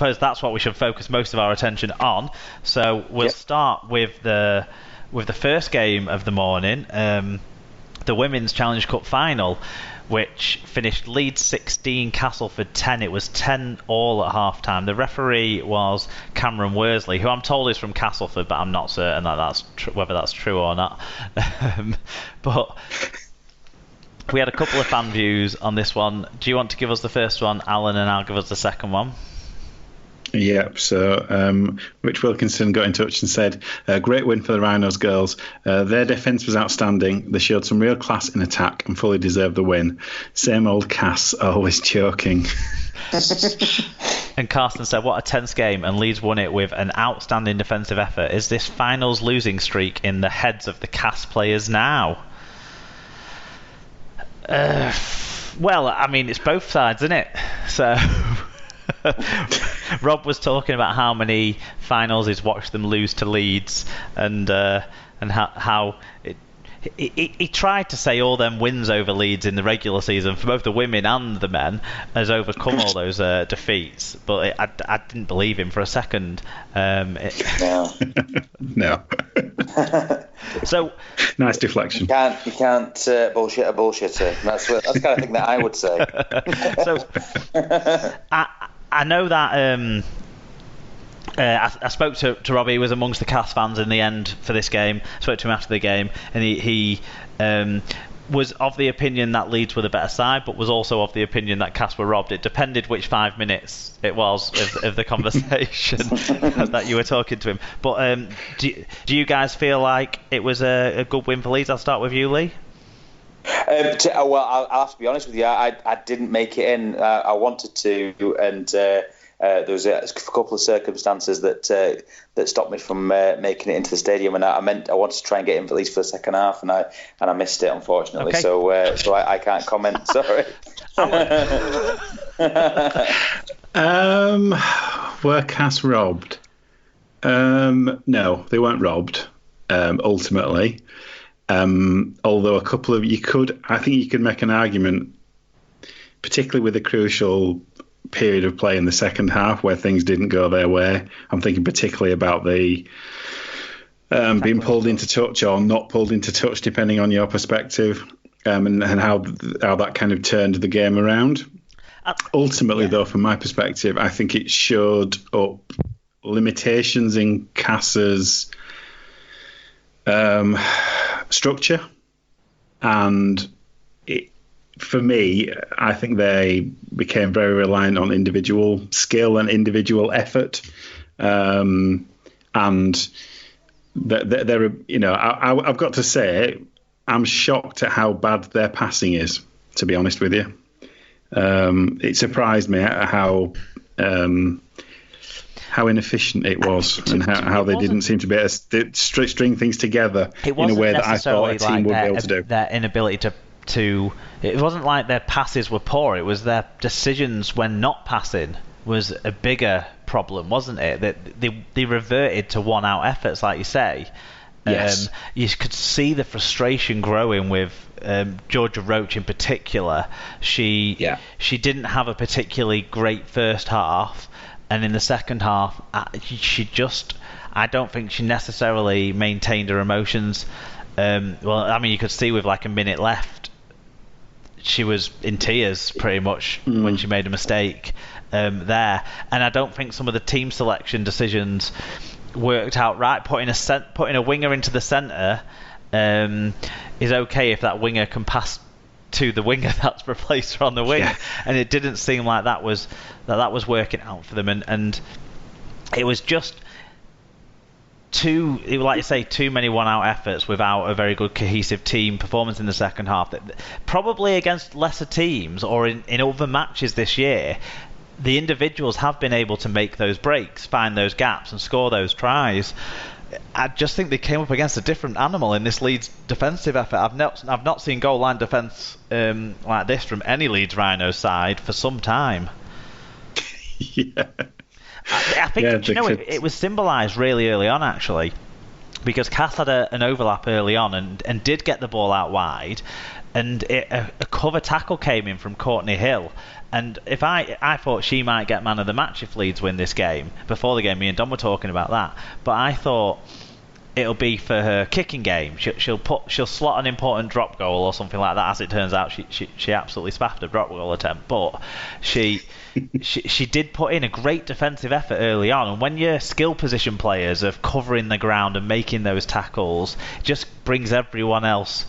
suppose that's what we should focus most of our attention on. So we'll start with the first game of the morning, the Women's Challenge Cup final, which finished Leeds 16, Castleford 10. It was 10-all at half-time. The referee was Cameron Worsley, who I'm told is from Castleford, but I'm not certain whether that's true or not. But we had a couple of fan views on this one. Do you want to give us the first one, Alan, and I'll give us the second one? Yep, so Rich Wilkinson got in touch and said, great win for the Rhinos girls. Their defence was outstanding. They showed some real class in attack and fully deserved the win. Same old Cass, always choking. And Carsten said, what a tense game, and Leeds won it with an outstanding defensive effort. Is this finals losing streak in the heads of the Cass players now? Well, I mean, it's both sides, isn't it? So... Rob was talking about how many finals he's watched them lose to Leeds, and how he tried to say all them wins over Leeds in the regular season for both the women and the men has overcome all those defeats, but I didn't believe him for a second. No. So nice deflection. You can't bullshit a bullshitter. That's the kind of thing that I would say. So I know that I spoke to Robbie. He was amongst the Cass fans in the end for this game. I spoke to him after the game, and he was of the opinion that Leeds were the better side, but was also of the opinion that Cass were robbed. It depended which 5 minutes it was of the conversation that you were talking to him. But do you guys feel like it was a good win for Leeds? I'll start with you, Leigh. Well, I'll have to be honest with you. I didn't make it in. I wanted to, and there was a couple of circumstances that stopped me from making it into the stadium. And I wanted to try and get in at least for the second half, and I missed it, unfortunately. Okay. So I can't comment. Sorry. Were Cass robbed? No, they weren't robbed. Ultimately. Although I think you could make an argument, particularly with the crucial period of play in the second half where things didn't go their way. I'm thinking particularly about the being pulled into touch or not pulled into touch, depending on your perspective, and how that kind of turned the game around. Ultimately, though, from my perspective, I think it showed up limitations in Cass's structure, and for me, I think they became very reliant on individual skill and individual effort, and they're I've got to say, I'm shocked at how bad their passing is, to be honest with you. It surprised me at how inefficient it was, and how they didn't seem to be able to string things together in a way that I thought a team would be able to do. Their inability to it wasn't like their passes were poor, it was their decisions when not passing was a bigger problem, wasn't it? That they reverted to one-out efforts, like you say. Yes. You could see the frustration growing with Georgia Roach in particular. She didn't have a particularly great first half, and in the second half, I don't think she necessarily maintained her emotions. Well, I mean, you could see with like a minute left, she was in tears pretty much when she made a mistake there. And I don't think some of the team selection decisions worked out right. Putting a winger into the centre is okay if that winger can pass to the winger that's replaced her on the wing, and it didn't seem like that was working out for them, and it was just too many one-out efforts without a very good cohesive team performance in the second half. Probably against lesser teams or in other matches this year, the individuals have been able to make those breaks, find those gaps, and score those tries. I just think they came up against a different animal in this Leeds defensive effort. I've not seen goal line defence like this from any Leeds Rhinos side for some time. Yeah. I think it was symbolised really early on, actually, because Cass had an overlap early on and did get the ball out wide. and a cover tackle came in from Courtney Hill. And if I thought she might get man of the match if Leeds win this game. Before the game, me and Don were talking about that. But I thought it'll be for her kicking game. She'll slot an important drop goal or something like that. As it turns out, she absolutely spaffed a drop goal attempt. But she did put in a great defensive effort early on. And when your skill position players are covering the ground and making those tackles, it just brings everyone else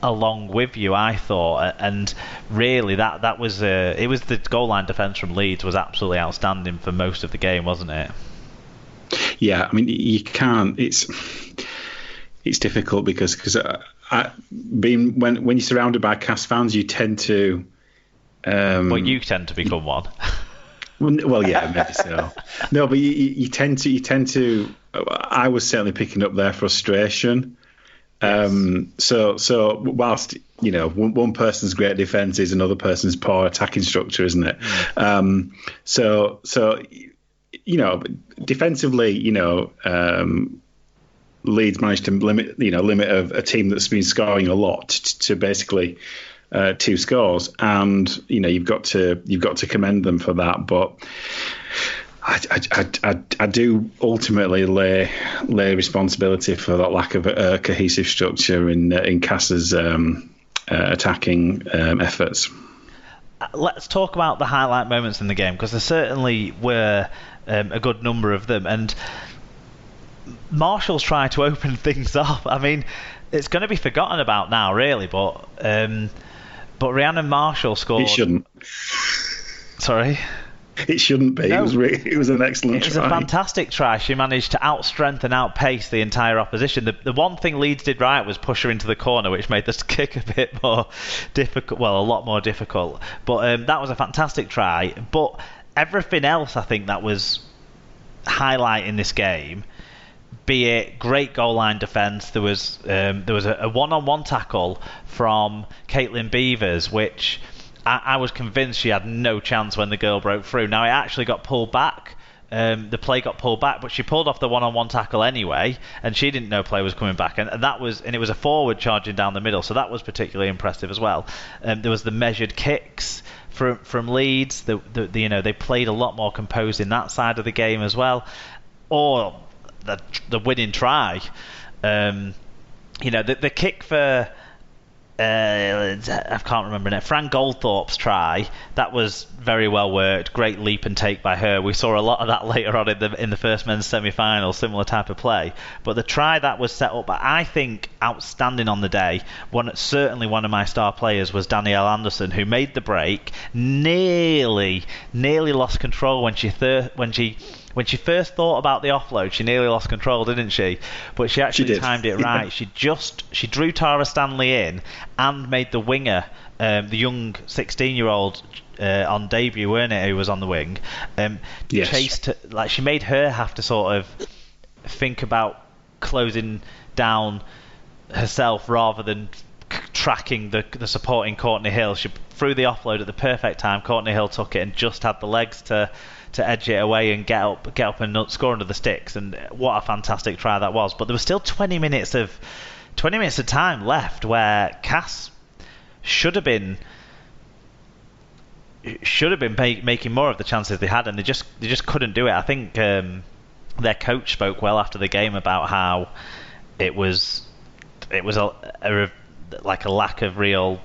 along with you, I thought. And really that was it was the goal line defence from Leeds was absolutely outstanding for most of the game, wasn't it? Yeah, I mean, you can't. It's difficult because when you're surrounded by Cas fans, you tend to. Well, you tend to become one. Well, yeah, maybe so. No, but you tend to. I was certainly picking up their frustration. Yes. So whilst one person's great defence is another person's poor attacking structure, isn't it? So defensively, Leeds managed to limit a team that's been scoring a lot to basically 2 scores, and you've got to commend them for that. But I do ultimately lay responsibility for that lack of a cohesive structure in Cass's attacking efforts. Let's talk about the highlight moments in the game, because there certainly were a good number of them, and Marshall's trying to open things up. I mean, it's going to be forgotten about now, really, but Rhiannon Marshall scored. It shouldn't. Sorry? It shouldn't be. No. It was an excellent try. It was a fantastic try. She managed to outstrength and outpace the entire opposition. The one thing Leeds did right was push her into the corner, which made this kick a bit more difficult. Well, a lot more difficult. But that was a fantastic try. But everything else, I think, that was highlight in this game, be it great goal line defence. There was a one-on-one tackle from Caitlin Beavers, which I was convinced she had no chance when the girl broke through. Now, it actually got pulled back. The play got pulled back, but she pulled off the one-on-one tackle anyway, and she didn't know play was coming back. And it was a forward charging down the middle, so that was particularly impressive as well. There was the measured kicks from Leeds. They played a lot more composed in that side of the game as well. Or the winning try. The kick for. I can't remember it. Fran Goldthorpe's try, that was very well worked. Great leap and take by her. We saw a lot of that later on in the first men's semi-final, similar type of play. But the try that was set up, I think, outstanding on the day. Certainly one of my star players was Danielle Anderson, who made the break, nearly lost control when she first thought about the offload. She nearly lost control, didn't she? But she actually timed it right. She drew Tara Stanley in and made the winger, the young 16-year-old on debut, weren't it, who was on the wing, yes. chased, she made her have to sort of think about closing down herself rather than tracking the supporting Courtney Hill. She threw the offload at the perfect time. Courtney Hill took it and just had the legs to edge it away and get up and score under the sticks. And what a fantastic try that was. But there was still 20 minutes of time left where Cass should have been making more of the chances they had, and they just couldn't do it. I think their coach spoke well after the game about how it was a lack of real,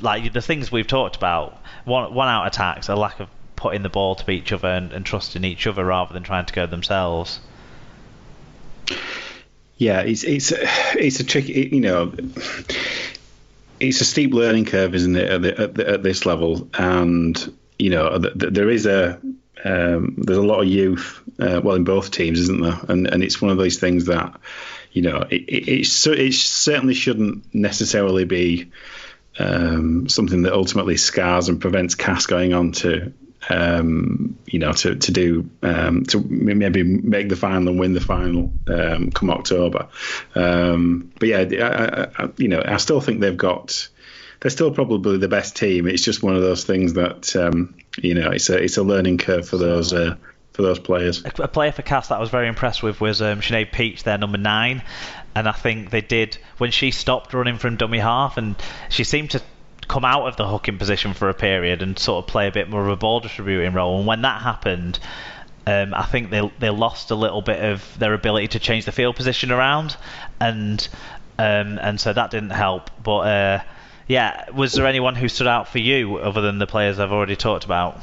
like the things we've talked about, one out attacks, a lack of putting the ball to each other and trusting each other rather than trying to go themselves. Yeah, it's a tricky, it's a steep learning curve, isn't it, at this level? And there is there's a lot of youth, in both teams, isn't there? And it's one of those things that it certainly shouldn't necessarily be something that ultimately scars and prevents Cass going on to maybe make the final and win the final come October. But yeah, I still think they're still probably the best team. It's just one of those things that it's a learning curve for for those players. A player for Cass that I was very impressed with was Sinead Peach, their number 9. And I think they did, when she stopped running from dummy half, and she seemed to come out of the hooking position for a period and sort of play a bit more of a ball distributing role. And when that happened, I think they lost a little bit of their ability to change the field position around, and so that didn't help. But was there anyone who stood out for you other than the players I've already talked about?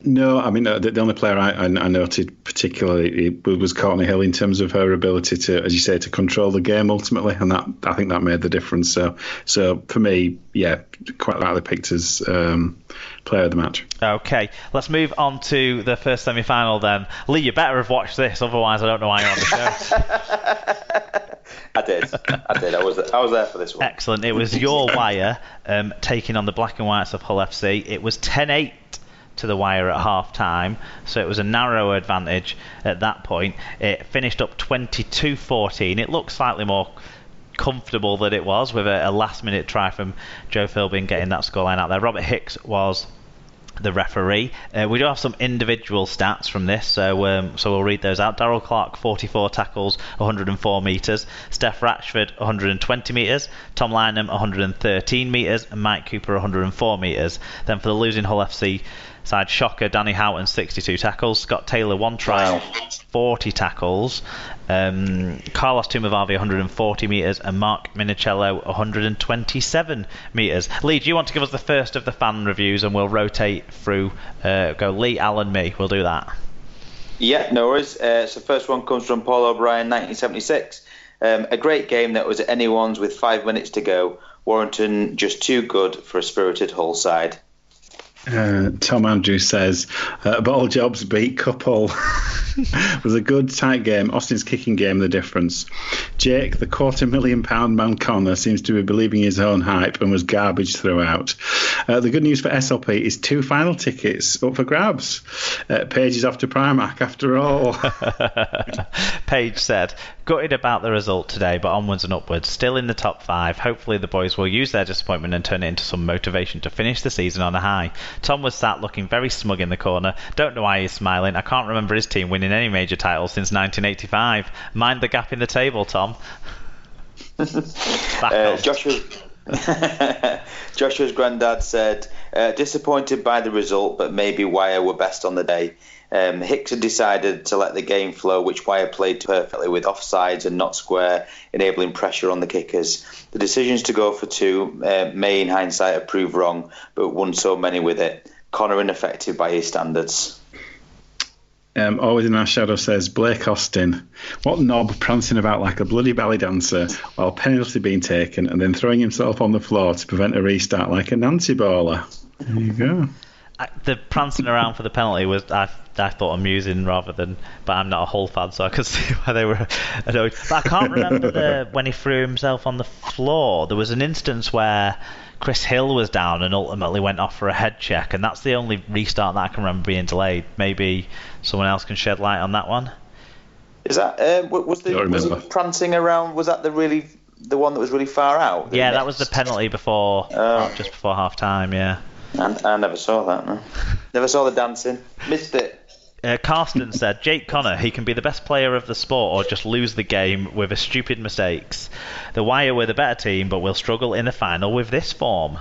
No, I mean, the only player I noted particularly was Courtney Hill in terms of her ability to, as you say, to control the game ultimately, and that I think that made the difference. So for me, quite rightly picked as player of the match. Okay, let's move on to the first semi-final then. Leigh, you better have watched this, otherwise I don't know why you're on the show. I did. I was there for this one. Excellent. It was your Wire taking on the Black and Whites of Hull FC. It was 10-8 to the Wire at half time, so it was a narrow advantage at that point. It finished up 22-14. It looked slightly more comfortable than it was, with a last minute try from Joe Philbin getting that scoreline out there. Robert Hicks was the referee. We do have some individual stats from this, so we'll read those out. Darryl Clark, 44 tackles, 104 metres. Steph Ratchford, 120 metres. Tom Lynham, 113 metres. And Mike Cooper, 104 metres. Then for the losing Hull FC side, shocker, Danny Houghton, 62 tackles. Scott Taylor, 1 try, 40 tackles. Carlos Tumavavi, 140 metres. And Mark Minicello, 127 metres. Leigh, do you want to give us the first of the fan reviews, and we'll rotate through? Go Leigh, Alan, me. We'll do that. Yeah, no worries. So first one comes from Paul O'Brien, 1976. A great game that was anyone's with 5 minutes to go. Warrington just too good for a spirited Hull side. Tom Andrews says, ball jobs beat couple. It was a good tight game. Austin's kicking game the difference. Jake, the £250,000 man Connor, seems to be believing his own hype and was garbage throughout. The good news for SLP is 2 final tickets up for grabs. Paige is off to Primark after all. Paige said, gutted about the result today, but onwards and upwards, still in the top 5. Hopefully the boys will use their disappointment and turn it into some motivation to finish the season on a high. Tom was sat looking very smug in the corner. Don't know why he's smiling. I can't remember his team winning any major titles since 1985. Mind the gap in the table, Tom. Joshua's granddad said, disappointed by the result, but maybe Wire were best on the day. Hicks had decided to let the game flow, which Wire played perfectly with offsides and not square, enabling pressure on the kickers. The decisions to go for 2 may in hindsight have proved wrong, but won so many with it. Connor ineffective by his standards. Always in Our Shadow says, Blake Austin, what knob prancing about like a bloody belly dancer while penalty being taken and then throwing himself on the floor to prevent a restart like a Nancy baller. There you go. The prancing around for the penalty was, I thought, amusing rather than, but I'm not a Hull fan, so I could see why they were annoyed. But I can't remember when he threw himself on the floor. There was an instance where Chris Hill was down and ultimately went off for a head check, and that's the only restart that I can remember being delayed. Maybe someone else can shed light on that one. Is that was the prancing around? Was that the one that was really far out? Yeah, that was the penalty before, just before half time. Yeah. I never saw that. No. Never saw the dancing. Missed it. Carsten said, Jake Connor, he can be the best player of the sport or just lose the game with a stupid mistakes. The Wire were the better team, but will struggle in the final with this form.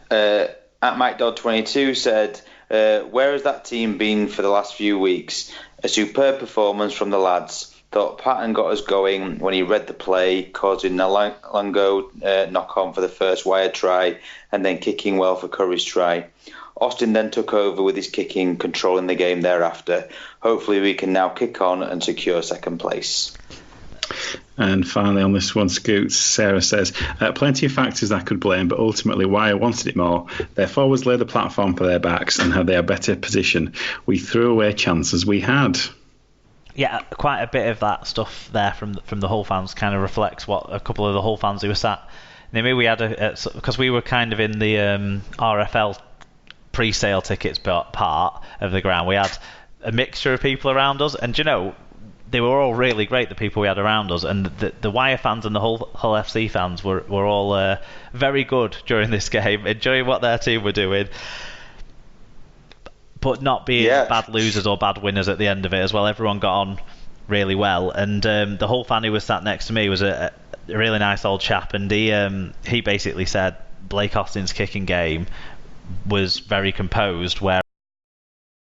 At Mike Dodd 22 said, where has that team been for the last few weeks? A superb performance from the lads. Thought Patton got us going when he read the play, causing Nalango knock on for the first Wire try and then kicking well for Curry's try. Austin then took over with his kicking, controlling the game thereafter. Hopefully we can now kick on and secure second place. And finally on this one, Scoots, Sarah says, plenty of factors I could blame, but ultimately Wire wanted it more. Their forwards laid the platform for their backs and had their better position. We threw away chances we had. Yeah, quite a bit of that stuff there from the Hull fans kind of reflects what a couple of the Hull fans who were sat. Maybe we had because we were kind of in the RFL pre-sale tickets part of the ground. We had a mixture of people around us, and they were all really great, the people we had around us, and the Wire fans and the Hull FC fans were all very good during this game, enjoying what their team were doing. but not being bad losers or bad winners at the end of it as well. Everyone got on really well, and the whole fan who was sat next to me was a really nice old chap, and he basically said Blake Austin's kicking game was very composed, where